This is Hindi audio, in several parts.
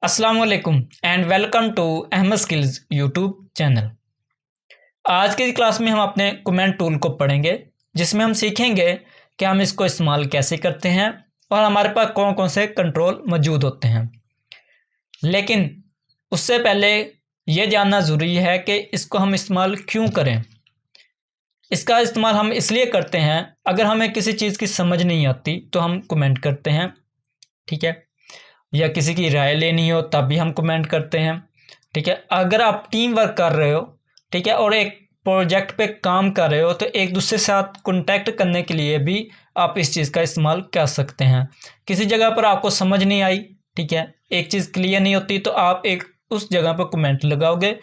अस्सलाम वालेकुम and welcome to Ahmed skills YouTube channel. आज की क्लास में हम अपने कमेंट टूल को पढ़ेंगे, जिसमें हम सीखेंगे कि हम इसको इस्तेमाल कैसे करते हैं और हमारे पास कौन कौन से कंट्रोल मौजूद होते हैं। लेकिन उससे पहले ये जानना ज़रूरी है कि इसको हम इस्तेमाल क्यों करें। इसका इस्तेमाल हम इसलिए करते हैं, अगर हमें किसी चीज़ की समझ नहीं आती तो हम कमेंट करते हैं, ठीक है, या किसी की राय लेनी हो तब भी हम कमेंट करते हैं, ठीक है। अगर आप टीम वर्क कर रहे हो, ठीक है, और एक प्रोजेक्ट पे काम कर रहे हो तो एक दूसरे के साथ कांटेक्ट करने के लिए भी आप इस चीज़ का इस्तेमाल कर सकते हैं। किसी जगह पर आपको समझ नहीं आई, ठीक है, एक चीज़ क्लियर नहीं होती तो आप एक उस जगह पर कमेंट लगाओगे,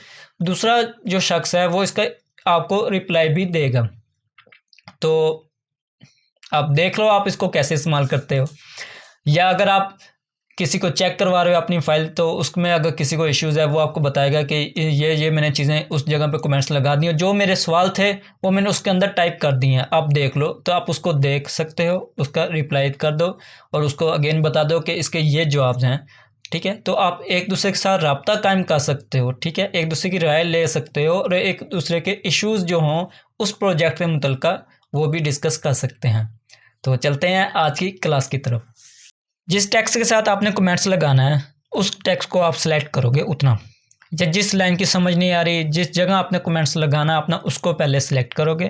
दूसरा जो शख्स है वो इसका आपको रिप्लाई भी देगा। तो आप देख लो आप इसको कैसे इस्तेमाल करते हो। या अगर आप किसी को चेक करवा रहे हो अपनी फाइल, तो उसमें अगर किसी को इश्यूज़ है वो आपको बताएगा कि ये मैंने चीज़ें उस जगह पे कमेंट्स लगा दी, जो मेरे सवाल थे वो मैंने उसके अंदर टाइप कर दिए हैं, आप देख लो। तो आप उसको देख सकते हो, उसका रिप्लाई कर दो और उसको अगेन बता दो कि इसके ये जवाब हैं, ठीक है। तो आप एक दूसरे के साथ रब्ता कायम कर सकते हो, ठीक है, एक दूसरे की राय ले सकते हो और एक दूसरे के इश्यूज़ जो हों उस प्रोजेक्ट के मुतल्लिक़ वो भी डिस्कस कर सकते हैं। तो चलते हैं आज की क्लास की तरफ। जिस टेक्स्ट के साथ आपने कमेंट्स लगाना है उस टेक्स्ट को आप सेलेक्ट करोगे उतना, या जिस लाइन की समझ नहीं आ रही, जिस जगह आपने कमेंट्स लगाना अपना उसको पहले सेलेक्ट करोगे।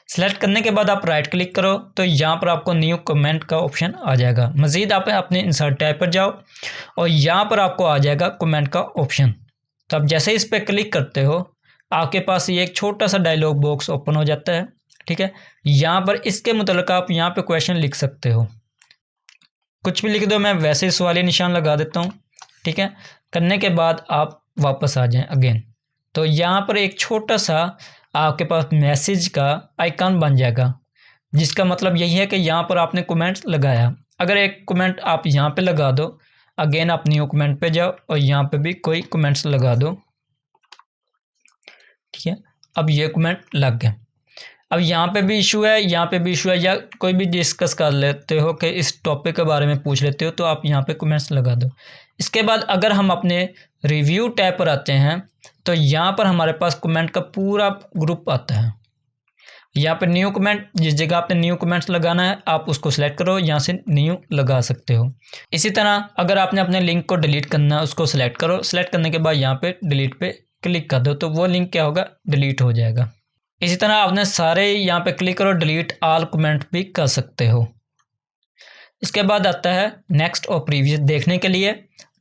सेलेक्ट करने के बाद आप राइट क्लिक करो तो यहाँ पर आपको न्यू कमेंट का ऑप्शन आ जाएगा। मज़ीद आप अपने इंसर्ट टैब पर जाओ और यहाँ पर आपको आ जाएगा कमेंट का ऑप्शन। तो आप जैसे इस पर क्लिक करते हो आपके पास ये एक छोटा सा डायलॉग बॉक्स ओपन हो जाता है, ठीक है। यहाँ पर इसके मुतल्लिक़ आप यहाँ पर क्वेश्चन लिख सकते हो, कुछ भी लिख दो, मैं वैसे ही सवाली निशान लगा देता हूँ, ठीक है। करने के बाद आप वापस आ जाएं अगेन, तो यहाँ पर एक छोटा सा आपके पास मैसेज का आइकन बन जाएगा, जिसका मतलब यही है कि यहाँ पर आपने कमेंट लगाया। अगर एक कमेंट आप यहाँ पे लगा दो, अगेन आप न्यू कमेंट पे जाओ और यहाँ पे भी कोई कमेंट्स लगा दो, ठीक है। अब ये कमेंट लग गए। अब यहाँ पे भी इशू है, यहाँ पे भी इशू है, या कोई भी डिस्कस कर लेते हो कि इस टॉपिक के बारे में पूछ लेते हो, तो आप यहाँ पे कमेंट्स लगा दो। इसके बाद अगर हम अपने रिव्यू टैब पर आते हैं तो यहाँ पर हमारे पास कमेंट का पूरा ग्रुप आता है। यहाँ पे न्यू कमेंट, जिस जगह आपने न्यू कमेंट्स लगाना है आप उसको सिलेक्ट करो, यहाँ से न्यू लगा सकते हो। इसी तरह अगर आपने अपने लिंक को डिलीट करना है उसको सिलेक्ट करो, सिलेक्ट करने के बाद यहाँ पे डिलीट पे क्लिक कर दो तो वो लिंक क्या होगा, डिलीट हो जाएगा। इसी तरह आपने सारे यहाँ पे क्लिक करो, डिलीट ऑल कमेंट भी कर सकते हो। इसके बाद आता है नेक्स्ट और प्रीवियस देखने के लिए,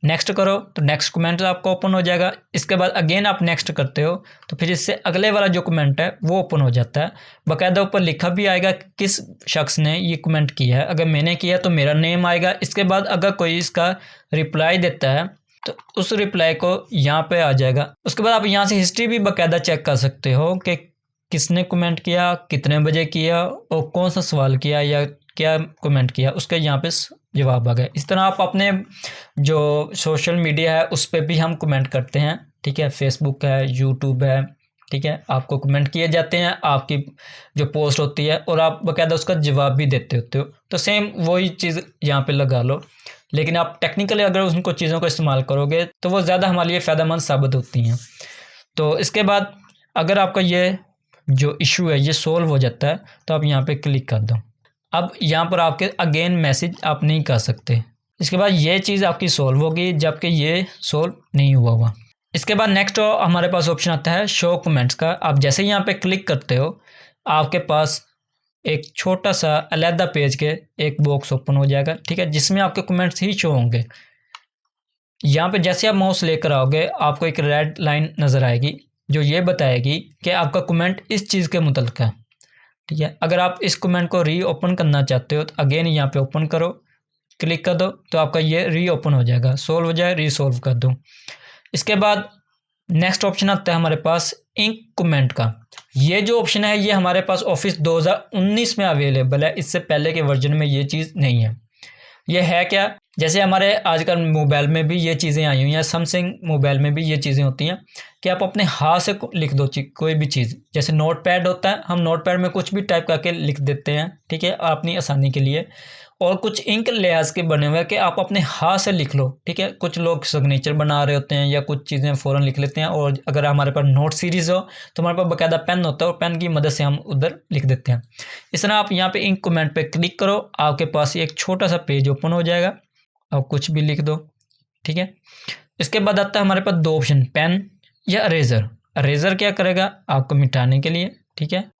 नेक्स्ट करो तो नेक्स्ट कमेंट आपको ओपन हो जाएगा। इसके बाद अगेन आप नेक्स्ट करते हो तो फिर इससे अगले वाला जो कमेंट है वो ओपन हो जाता है। बाकायदा ऊपर लिखा भी आएगा किस शख्स ने ये कमेंट किया है, अगर मैंने किया तो मेरा नेम आएगा। इसके बाद अगर कोई इसका रिप्लाई देता है तो उस रिप्लाई को यहाँ पे आ जाएगा। उसके बाद आप यहाँ से हिस्ट्री भी बाकायदा चेक कर सकते हो कि किसने कमेंट किया, कितने बजे किया और कौन सा सवाल किया या क्या कमेंट किया, उसका यहाँ पे जवाब आ गया। इस तरह आप अपने जो सोशल मीडिया है उस पर भी हम कमेंट करते हैं, ठीक है, फेसबुक है, यूट्यूब है, ठीक है, आपको कमेंट किए जाते हैं, आपकी जो पोस्ट होती है और आप बाकायदा उसका जवाब भी देते होते हो। तो सेम वही चीज़ यहाँ पे लगा लो, लेकिन आप टेक्निकली अगर उनको चीज़ों को इस्तेमाल करोगे तो वो ज़्यादा हमारे लिए फ़ायदेमंद साबित होती हैं। तो इसके बाद अगर आपका ये जो इशू है ये सोल्व हो जाता है तो आप यहाँ पे क्लिक कर दो। अब यहाँ पर आपके अगेन मैसेज आप नहीं कर सकते। इसके बाद ये चीज़ आपकी सोल्व होगी जबकि ये सोल्व नहीं हुआ। इसके बाद नेक्स्ट हमारे पास ऑप्शन आता है शो कमेंट्स का। आप जैसे ही यहाँ पे क्लिक करते हो आपके पास एक छोटा सा अलहदा पेज के एक बॉक्स ओपन हो जाएगा, ठीक है, जिसमें आपके कमेंट्स ही शो होंगे। यहाँ पे जैसे आप माउस लेकर आओगे आपको एक रेड लाइन नज़र आएगी जो ये बताएगी कि आपका कमेंट इस चीज़ के मुतल्लिक़ है, ठीक है। अगर आप इस कमेंट को री ओपन करना चाहते हो तो अगेन यहाँ पे ओपन करो, क्लिक कर दो तो आपका ये री ओपन हो जाएगा, सोल्व हो जाए, री सोल्व कर दो। इसके बाद नेक्स्ट ऑप्शन आता है हमारे पास इंक कमेंट का। ये जो ऑप्शन है ये हमारे पास ऑफिस 2019 में अवेलेबल है, इससे पहले के वर्जन में ये चीज़ नहीं है। ये है क्या, जैसे हमारे आजकल मोबाइल में भी ये चीज़ें आई हुई हैं, सैमसंग मोबाइल में भी ये चीज़ें होती हैं कि आप अपने हाथ से लिख दो कोई भी चीज़। जैसे नोट पैड होता है, हम नोट पैड में कुछ भी टाइप करके लिख देते हैं, ठीक है, अपनी आसानी के लिए। और कुछ इंक लिहाज के बने हुए हैं कि आप अपने हाथ से लिख लो, ठीक है। कुछ लोग सिग्नेचर बना रहे होते हैं या कुछ चीज़ें फ़ौरन लिख लेते हैं, और अगर हमारे पास नोट सीरीज़ हो तो हमारे पास बाकायदा पेन होता है और पेन की मदद से हम उधर लिख देते हैं। इस तरह आप यहाँ पे इंक कमेंट पे क्लिक करो, आपके पास एक छोटा सा पेज ओपन हो जाएगा, आप कुछ भी लिख दो, ठीक है। इसके बाद आता है हमारे पास दो ऑप्शन, पेन या अरेज़र। अरेज़र क्या करेगा, आपको मिटाने के लिए, ठीक है।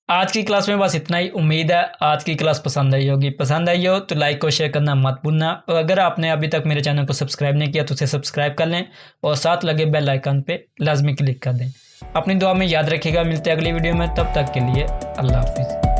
आज की क्लास में बस इतना ही। उम्मीद है आज की क्लास पसंद आई होगी। पसंद आई हो तो लाइक और शेयर करना मत भूलना, और अगर आपने अभी तक मेरे चैनल को सब्सक्राइब नहीं किया तो उसे सब्सक्राइब कर लें और साथ लगे बेल आइकन पे लाजमी क्लिक कर दें। अपनी दुआ में याद रखिएगा। मिलते हैं अगली वीडियो में, तब तक के लिए अल्लाह हाफिज़।